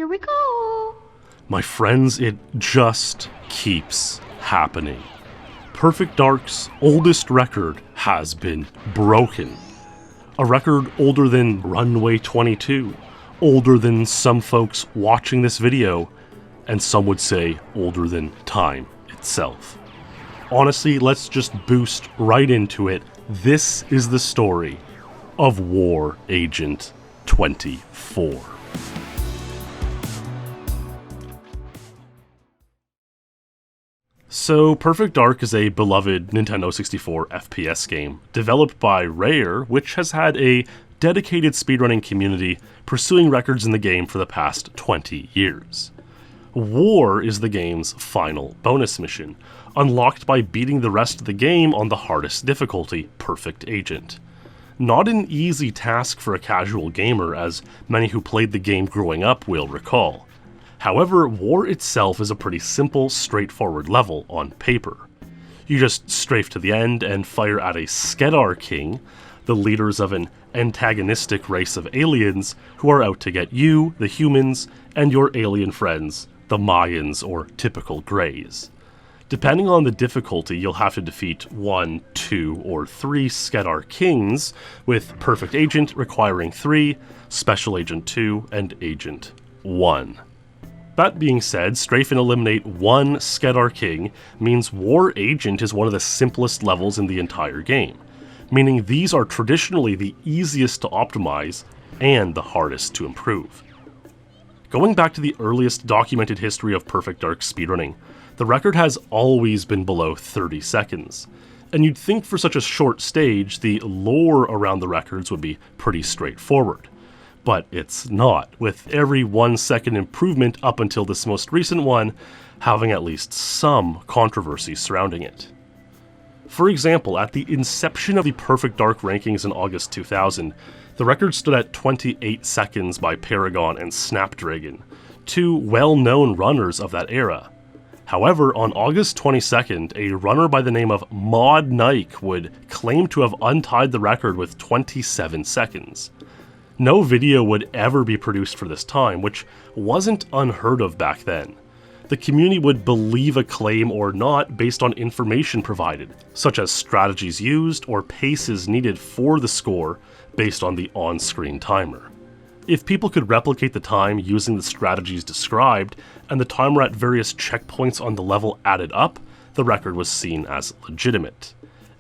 Here we go. My friends, it just keeps happening. Perfect Dark's oldest record has been broken. A record older than Runway 22, older than some folks watching this video, and some would say older than time itself. Honestly, let's just boost right into it. This is the story of War Agent 24. So, Perfect Dark is a beloved Nintendo 64 FPS game, developed by Rare, which has had a dedicated speedrunning community pursuing records in the game for the past 20 years. War is the game's final bonus mission, unlocked by beating the rest of the game on the hardest difficulty, Perfect Agent. Not an easy task for a casual gamer, as many who played the game growing up will recall. However, War itself is a pretty simple, straightforward level on paper. You just strafe to the end and fire at a Skedar King, the leaders of an antagonistic race of aliens who are out to get you, the humans, and your alien friends, the Mayans or typical Greys. Depending on the difficulty, you'll have to defeat 1, 2, or 3 Skedar Kings, with Perfect Agent requiring 3, Special Agent 2, and Agent 1. That being said, strafe and eliminate 1 Skedar King means War Agent is one of the simplest levels in the entire game, meaning these are traditionally the easiest to optimize and the hardest to improve. Going back to the earliest documented history of Perfect Dark speedrunning, the record has always been below 30 seconds, and you'd think for such a short stage the lore around the records would be pretty straightforward. But it's not, with every 1 second improvement up until this most recent one having at least some controversy surrounding it. For example, at the inception of the Perfect Dark rankings in August 2000, the record stood at 28 seconds by Paragon and Snapdragon, 2 well-known runners of that era. However, on August 22nd, a runner by the name of Mod Nike would claim to have untied the record with 27 seconds. No video would ever be produced for this time, which wasn't unheard of back then. The community would believe a claim or not based on information provided, such as strategies used or paces needed for the score based on the on-screen timer. If people could replicate the time using the strategies described, and the timer at various checkpoints on the level added up, the record was seen as legitimate.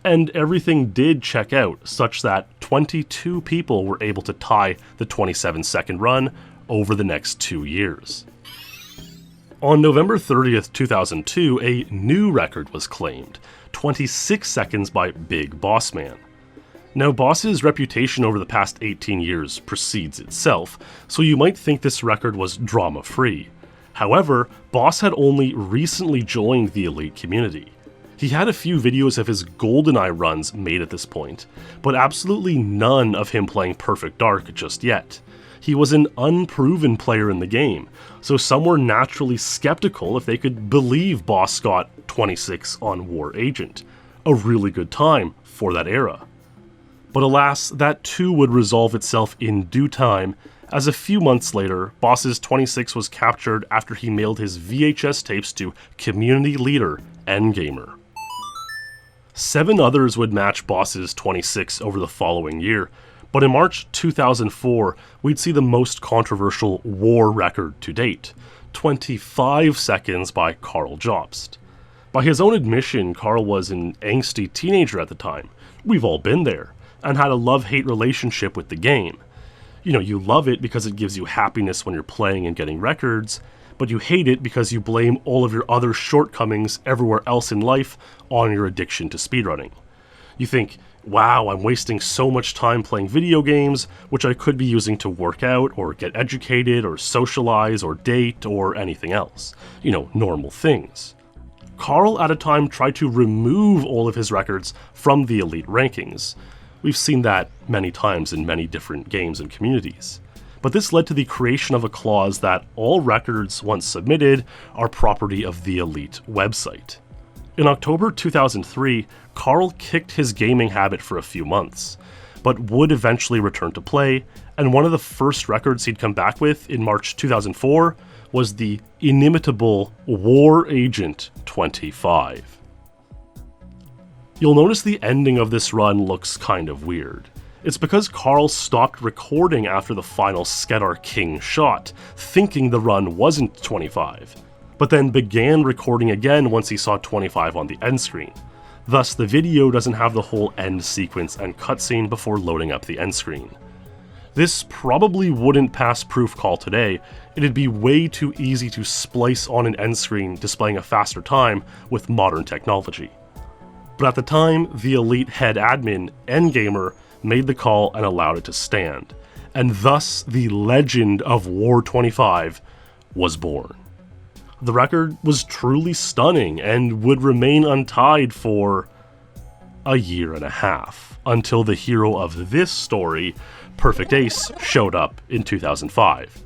And everything did check out, such that 22 people were able to tie the 27-second run over the next 2 years. On November 30th, 2002, a new record was claimed, 26 seconds by Big Boss Man. Now, Boss's reputation over the past 18 years precedes itself, so you might think this record was drama-free. However, Boss had only recently joined the Elite community. He had a few videos of his GoldenEye runs made at this point, but absolutely none of him playing Perfect Dark just yet. He was an unproven player in the game, so some were naturally skeptical if they could believe Boss got 26 on War Agent, a really good time for that era. But alas, that too would resolve itself in due time, as a few months later, Boss's 26 was captured after he mailed his VHS tapes to community leader Endgamer. 7 others would match Boss's 26 over the following year, but in March 2004, we'd see the most controversial War record to date, 25 seconds by Karl Jobst. By his own admission, Karl was an angsty teenager at the time. We've all been there, and had a love-hate relationship with the game. You know, you love it because it gives you happiness when you're playing and getting records, but you hate it because you blame all of your other shortcomings everywhere else in life on your addiction to speedrunning. You think, wow, I'm wasting so much time playing video games, which I could be using to work out, or get educated, or socialize, or date, or anything else. You know, normal things. Karl at a time tried to remove all of his records from the Elite rankings. We've seen that many times in many different games and communities. But this led to the creation of a clause that all records once submitted are property of the Elite website. In October 2003, Karl kicked his gaming habit for a few months. but would eventually return to play, and one of the first records he'd come back with in March 2004 was the inimitable War Agent 25. You'll notice the ending of this run looks kind of weird. It's because Karl stopped recording after the final Skedar King shot, thinking the run wasn't 25, but then began recording again once he saw 25 on the end screen. Thus, the video doesn't have the whole end sequence and cutscene before loading up the end screen. This probably wouldn't pass proof call today. It'd be way too easy to splice on an end screen displaying a faster time with modern technology. But at the time, the Elite head admin, Endgamer, made the call and allowed it to stand, and thus the legend of War 25 was born. The record was truly stunning and would remain untied for a year and a half, until the hero of this story, PerfectAce, showed up in 2005.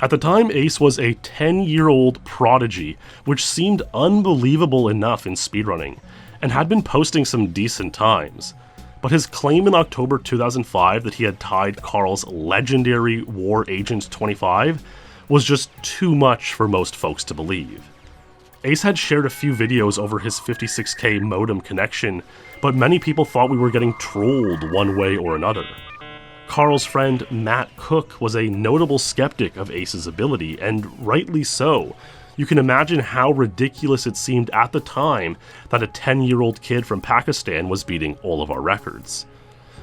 At the time, Ace was a 10-year-old prodigy, which seemed unbelievable enough in speedrunning, and had been posting some decent times. But his claim in October 2005 that he had tied Karl's legendary War Agent 25 was just too much for most folks to believe. Ace had shared a few videos over his 56K modem connection, but many people thought we were getting trolled one way or another. Karl's friend Matt Cook was a notable skeptic of Ace's ability, and rightly so. You can imagine how ridiculous it seemed at the time that a 10-year-old kid from Pakistan was beating all of our records.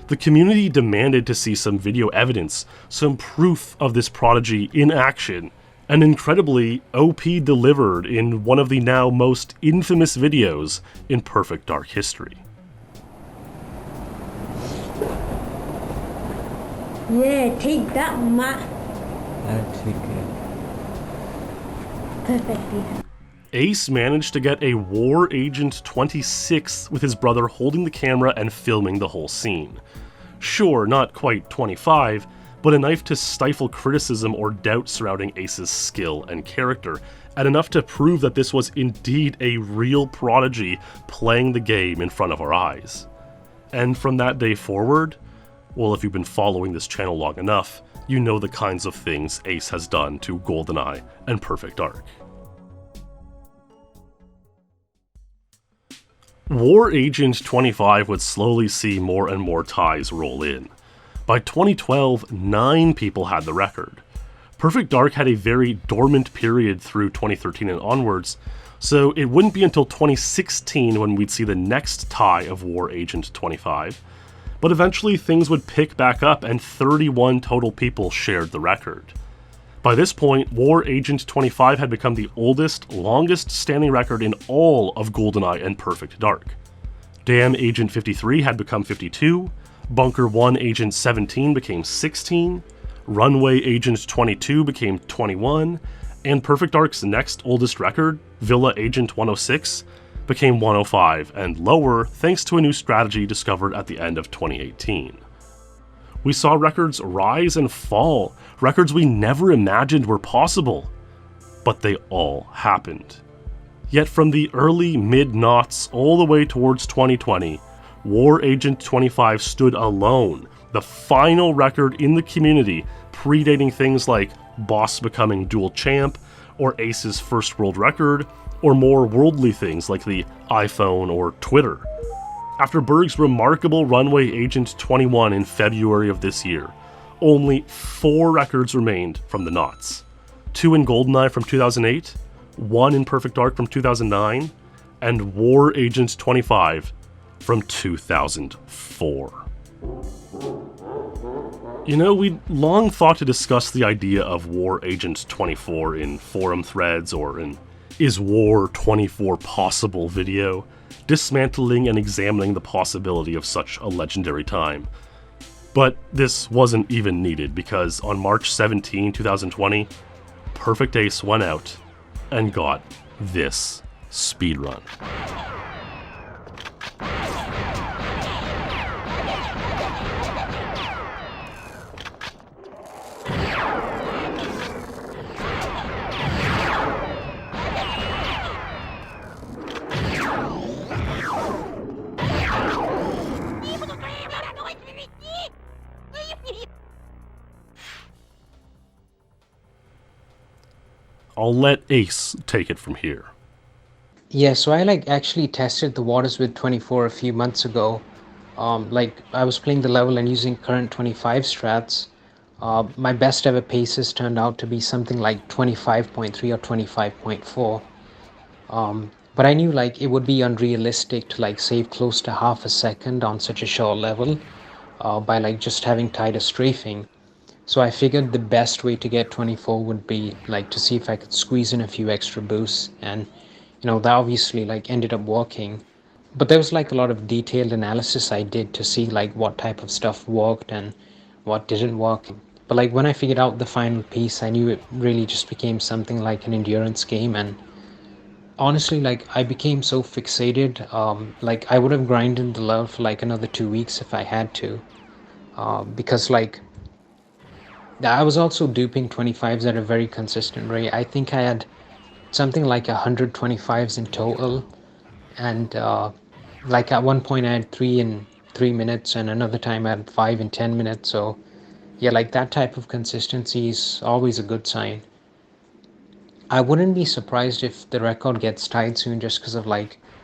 The community demanded to see some video evidence, some proof of this prodigy in action, and incredibly, OP delivered in one of the now most infamous videos in Perfect Dark history. Yeah, take that, Matt. I'll take it. Perfect. Ace managed to get a War Agent 26 with his brother holding the camera and filming the whole scene. Sure, not quite 25, but enough to stifle criticism or doubt surrounding Ace's skill and character, and enough to prove that this was indeed a real prodigy playing the game in front of our eyes. And from that day forward, well, if you've been following this channel long enough, you know the kinds of things Ace has done to GoldenEye and Perfect Dark. War Agent 25 would slowly see more and more ties roll in. By 2012, 9 people had the record. Perfect Dark had a very dormant period through 2013 and onwards, so it wouldn't be until 2016 when we'd see the next tie of War Agent 25. But eventually things would pick back up and 31 total people shared the record. By this point, War Agent 25 had become the oldest, longest standing record in all of GoldenEye and Perfect Dark. Damn Agent 53 had become 52, Bunker 1 Agent 17 became 16, Runway Agent 22 became 21, and Perfect Dark's next oldest record, Villa Agent 106, became 105 and lower thanks to a new strategy discovered at the end of 2018. We saw records rise and fall, records we never imagined were possible, but they all happened. Yet from the early mid-noughts all the way towards 2020, War Agent 25 stood alone, the final record in the community, predating things like Boss becoming dual champ, or Ace's first world record, or more worldly things like the iPhone or Twitter. After Berg's remarkable Runway Agent 21 in February of this year, only 4 records remained from the knots. 2 in GoldenEye from 2008, 1 in Perfect Dark from 2009, and War Agent 25 from 2004. You know, we'd long thought to discuss the idea of War Agent 24 in forum threads or in Is War 24 Possible video, dismantling and examining the possibility of such a legendary time. But this wasn't even needed because on March 17, 2020, PerfectAce went out and got this speedrun. I'll let Ace take it from here. Yeah, so I actually tested the waters with 24 a few months ago. I was playing the level and using current 25 strats. My best ever paces turned out to be something like 25.3 or 25.4. But I knew it would be unrealistic to save close to half a second on such a short level by just having tied a strafing. So I figured the best way to get 24 would be to see if I could squeeze in a few extra boosts, and that obviously ended up working. But there was a lot of detailed analysis I did to see what type of stuff worked and what didn't work. But when I figured out the final piece, I knew it really just became something like an endurance game. And honestly, I became so fixated, I would have grinded the level for another 2 weeks if I had to, because I was also duping 25s at a very consistent rate. I think I had something like 125s in total, and at one point I had 3 in 3 minutes, and another time I had 5 in 10 minutes. So yeah, that type of consistency is always a good sign. I wouldn't be surprised if the record gets tied soon, just because of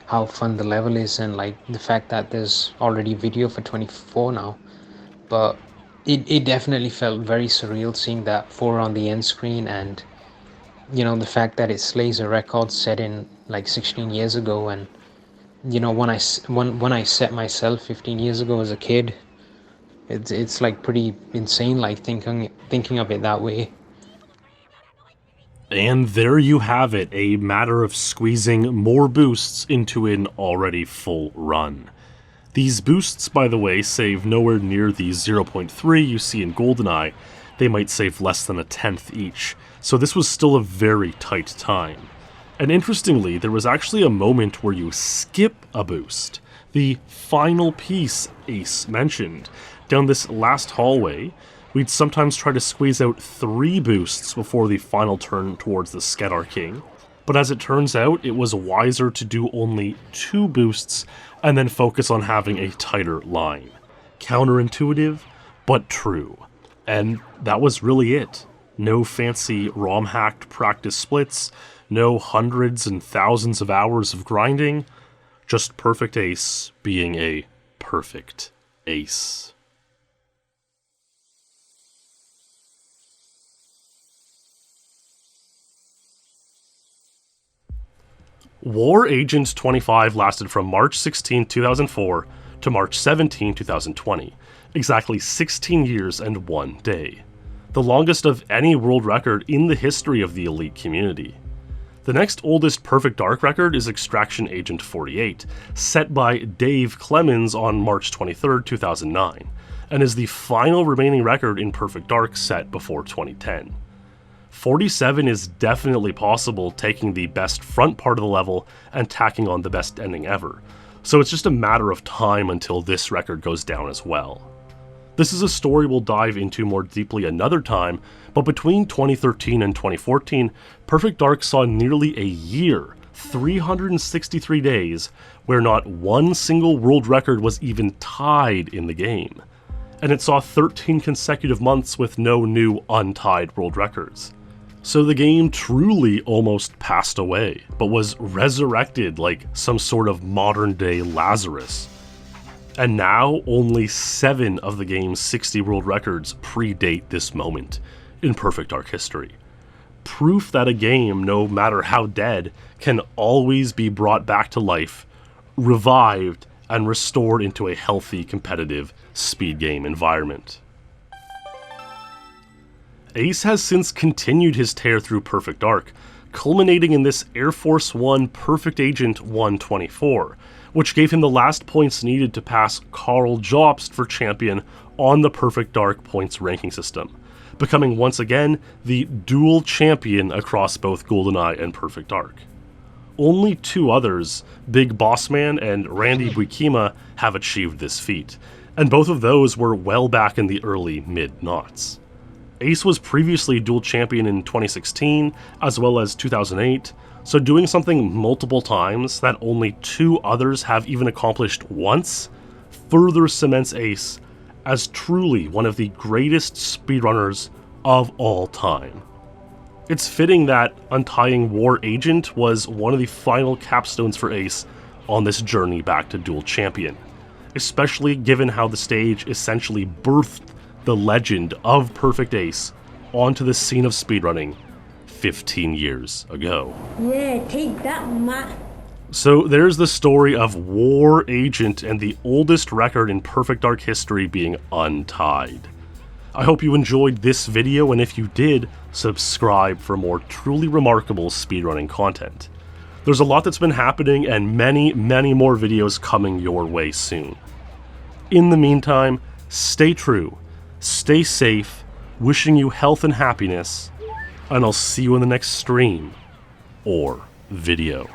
how fun the level is, and the fact that there's already video for 24 now. But it definitely felt very surreal seeing that 4 on the end screen, and the fact that it slays a record set in 16 years ago. And when I set myself 15 years ago as a kid, it's pretty insane thinking of it that way. And there you have it, a matter of squeezing more boosts into an already full run. These boosts, by the way, save nowhere near the 0.3 you see in GoldenEye. They might save less than a tenth each, so this was still a very tight time. And interestingly, there was actually a moment where you skip a boost. The final piece Ace mentioned. Down this last hallway, we'd sometimes try to squeeze out 3 boosts before the final turn towards the Skedar King, but as it turns out, it was wiser to do only 2 boosts and then focus on having a tighter line. Counterintuitive, but true. And that was really it. No fancy ROM-hacked practice splits, no hundreds and thousands of hours of grinding, just PerfectAce being a perfect ace. War Agent 25 lasted from March 16, 2004 to March 17, 2020, exactly 16 years and 1 day. The longest of any world record in the history of the Elite community. The next oldest Perfect Dark record is Extraction Agent 48, set by Dave Clemens on March 23, 2009, and is the final remaining record in Perfect Dark set before 2010. 47 is definitely possible, taking the best front part of the level and tacking on the best ending ever, so it's just a matter of time until this record goes down as well. This is a story we'll dive into more deeply another time, but between 2013 and 2014, Perfect Dark saw nearly a year, 363 days, where not one single world record was even tied in the game. And it saw 13 consecutive months with no new untied world records. So the game truly almost passed away, but was resurrected like some sort of modern-day Lazarus. And now, only 7 of the game's 60 world records predate this moment in Perfect Dark history. Proof that a game, no matter how dead, can always be brought back to life, revived, and restored into a healthy, competitive speed game environment. Ace has since continued his tear through Perfect Dark, culminating in this Air Force One Perfect Agent 124, which gave him the last points needed to pass Karl Jobst for champion on the Perfect Dark points ranking system, becoming once again the dual champion across both GoldenEye and Perfect Dark. Only 2 others, Big Boss Man and Randy Buikima, have achieved this feat, and both of those were well back in the early mid-noughts. Ace was previously dual champion in 2016, as well as 2008, so doing something multiple times that only 2 others have even accomplished once further cements Ace as truly one of the greatest speedrunners of all time. It's fitting that untying War Agent was one of the final capstones for Ace on this journey back to Dual Champion, especially given how the stage essentially birthed the legend of PerfectAce onto the scene of speedrunning 15 years ago. Yeah, take that, Matt. So there's the story of War Agent and the oldest record in Perfect Dark history being untied. I hope you enjoyed this video, and if you did, subscribe for more truly remarkable speedrunning content. There's a lot that's been happening and many, many more videos coming your way soon. In the meantime, stay true, stay safe, wishing you health and happiness, and I'll see you in the next stream or video.